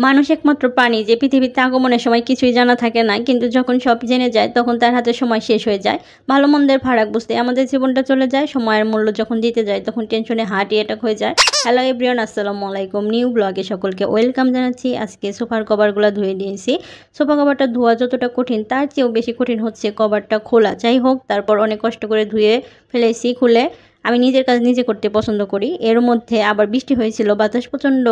মানুষ একমাত্র প্রাণী যে পৃথিবীতে আগমনের সময় কিছুই জানা থাকে না, কিন্তু যখন সব জেনে যায় তখন তার হাতে সময় শেষ হয়ে যায়। ভালো মন্দের ফারাক বুঝতে আমাদের জীবনটা চলে যায়, সময়ের মূল্য যখন দিতে যায় তখন টেনশনে হার্ট অ্যাটাক হয়ে যায়। হ্যালো এভরিওয়ান, আসসালামু আলাইকুম। নিউ ব্লগে সকলকে ওয়েলকাম জানাচ্ছি। আজকে সোফার কভারগুলো ধুয়ে দিয়েছি। সোফা কভারটা ধোয়া যতটা কঠিন তার চেয়েও বেশি কঠিন হচ্ছে কভারটা খোলা। যাই হোক, তারপর অনেক কষ্ট করে ধুয়ে ফেলেছি খুলে। আমি নিজের কাজ নিজে করতে পছন্দ করি। এর মধ্যে আবার বৃষ্টি হয়েছিল, বাতাস প্রচণ্ড,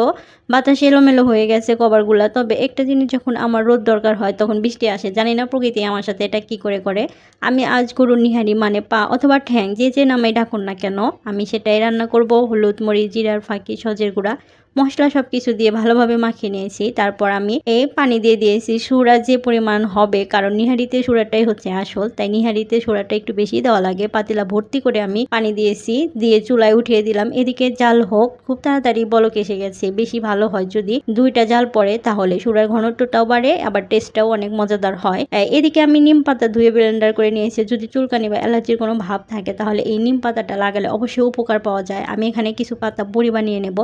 বাতাস এলোমেলো হয়ে গেছে কভারগুলা। তবে একটা জিনিস, যখন আমার রোদ দরকার হয় তখন বৃষ্টি আসে। জানি না প্রকৃতি আমার সাথে এটা কি করে করে। আমি আজ গরুর নিহারি মানে পা অথবা ঠ্যাং, যে নামে ডাকুন না কেন, আমি সেটাই রান্না করব। হলুদ, মরিচ, জিরার ফাঁকি, সজের গুঁড়া, মশলা সব কিছু দিয়ে ভালোভাবে মাখিয়ে নিয়েছি। তারপর আমি এই পানি দিয়ে দিয়েছি সুরা যে পরিমাণ হবে, কারণ নিহারিতে সুরাটাই হচ্ছে আসল, তাই নিহারিতে সুরাটা একটু বেশি দেওয়া লাগে। পাতিলা ভর্তি করে আমি পানি দিয়েছি, দিয়ে চুলায় উঠিয়ে দিলাম। এদিকে জাল হোক, খুব তাড়াতাড়ি বলক এসে গেছে। বেশি ভালো হয় যদি দুইটা জাল পড়ে, তাহলে সুরার ঘনত্বটাও বাড়ে, আবার টেস্টটাও অনেক মজাদার হয়। এদিকে আমি নিম পাতা ধুয়ে ব্লেন্ডার করে নিয়েছি। যদি চুলকানি বা অ্যালার্জির কোনো ভাব থাকে তাহলে এই নিম পাতাটা লাগালে অবশ্যই উপকার পাওয়া যায়। আমি এখানে কিছু পাতা বড়ি বানিয়ে নেব,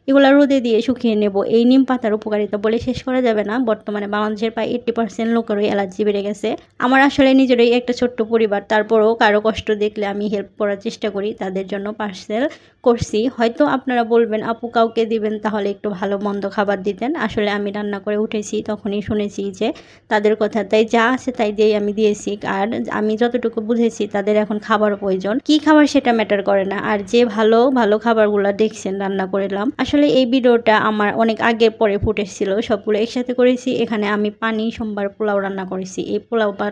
এগুলো রোদে দিয়ে শুকিয়ে নেব। এই নিম পাতার উপকারিতা বলে শেষ করা যাবে না। বর্তমানে বাংলাদেশের প্রায় 80% লোকেরই অ্যালার্জি বেড়ে গেছে। আমার আসলে নিজেরই একটা ছোট্ট পরিবার, তারপরেও কারো কষ্ট দেখলে আমি হেল্প করার চেষ্টা করি, তাদের জন্য পার্সেল করছি। হয়তো আপনারা বলবেন আপু কাউকে দিবেন তাহলে একটু ভালো মন্দ খাবার দিতেন। আসলে আমি রান্না করে উঠেছি তখনই শুনেছি যে তাদের কথা, তাই যা আছে তাই দিয়েই আমি দিয়েছি। আর আমি যতটুকু বুঝেছি তাদের এখন খাবার প্রয়োজন, কি খাবার সেটা ম্যাটার করে না। আর যে ভালো ভালো খাবারগুলো দেখছেন রান্না করলাম। আসলে এই ভিডিওটা আমার অনেক আগের পরে ফুটেজ ছিল, সবগুলো একসাথে করেছি। এখানে আমি পানি সোমবার পোলাও রান্না করেছি। এই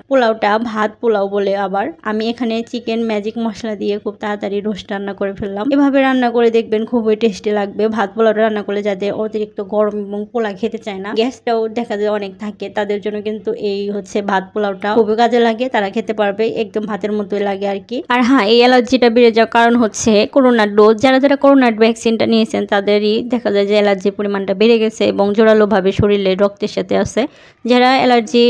পোলাওটা ভাত পোলাও বলে। আবার আমি এখানে চিকেন ম্যাজিক মশলা দিয়ে খুব তাড়াতাড়ি রোস্ট রান্না করে ফেললাম। এভাবে রান্না করে দেখবেন খুবই টেস্টি লাগবে। ভাত পোলাওটা রান্না করলে যাদের অতিরিক্ত গরম এবং পোলা খেতে চায় না, গ্যাসটাও দেখা যায় অনেক থাকে, তাদের জন্য কিন্তু এই হচ্ছে ভাত পোলাওটা খুবই কাজে লাগে। তারা খেতে পারবে, একদম ভাতের মতোই লাগে আর কি। আর হ্যাঁ, এই অ্যালার্জিটা বেড়ে যাওয়ার কারণ হচ্ছে করোনার ডোজ। যারা করোনার ভ্যাকসিনটা নিয়েছেন তাদেরই দেখা যায় যে অ্যালার্জির পরিমাণটা বেড়ে গেছে এবং জোরালোভাবে শরীরে রক্তের সাথে আছে। যারা অ্যালার্জি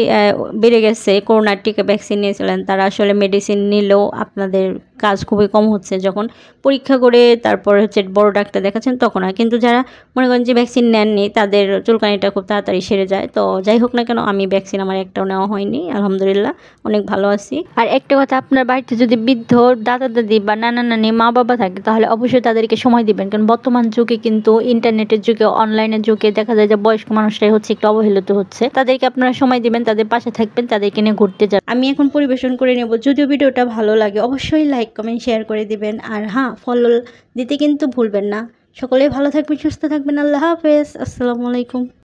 বেড়ে গেছে, করোনার টিকা ভ্যাকসিন নিয়েছিলেন, তারা আসলে মেডিসিন নিলেও আপনাদের কাজ খুবই কম হচ্ছে। যখন পরীক্ষা করে তারপর হচ্ছে বড় ডাক্তার দেখাচ্ছেন তখন আর। কিন্তু যারা মনে করেন যে ভ্যাকসিন নেননি তাদের চুলকানিটা খুব তাড়াতাড়ি সেরে যায়। তো যাই হোক না কেন, আমি ভ্যাকসিন আমার একটাও নেওয়া হয়নি, আলহামদুলিল্লাহ অনেক ভালো আছি। আর একটা কথা, আপনার বাড়িতে যদি বৃদ্ধ দাদা দাদি বা নানা নানি মা বাবা থাকে তাহলে অবশ্যই তাদেরকে সময় দিবেন, কারণ বর্তমান যুগে কিন্তু ইন্টারনেটের যুগে, অনলাইনের যুগে দেখা যায় যে বয়স্ক মানুষরাই হচ্ছে একটু অবহেলিত হচ্ছে। তাদেরকে আপনারা সময় দিবেন, তাদের পাশে থাকবেন, তাদেরকে নিয়ে ঘুরতে যাবেন। আমি এখন পরিবেশন করে নেব। যদিও ভিডিওটা ভালো লাগে অবশ্যই লাইক কমেন্ট শেয়ার করে দিবেন। আর হ্যাঁ, ফলো দিতে কিন্তু ভুলবেন না। সকলেই ভালো থাকবেন, সুস্থ থাকবেন। আল্লাহ হাফেজ, আসসালামু আলাইকুম।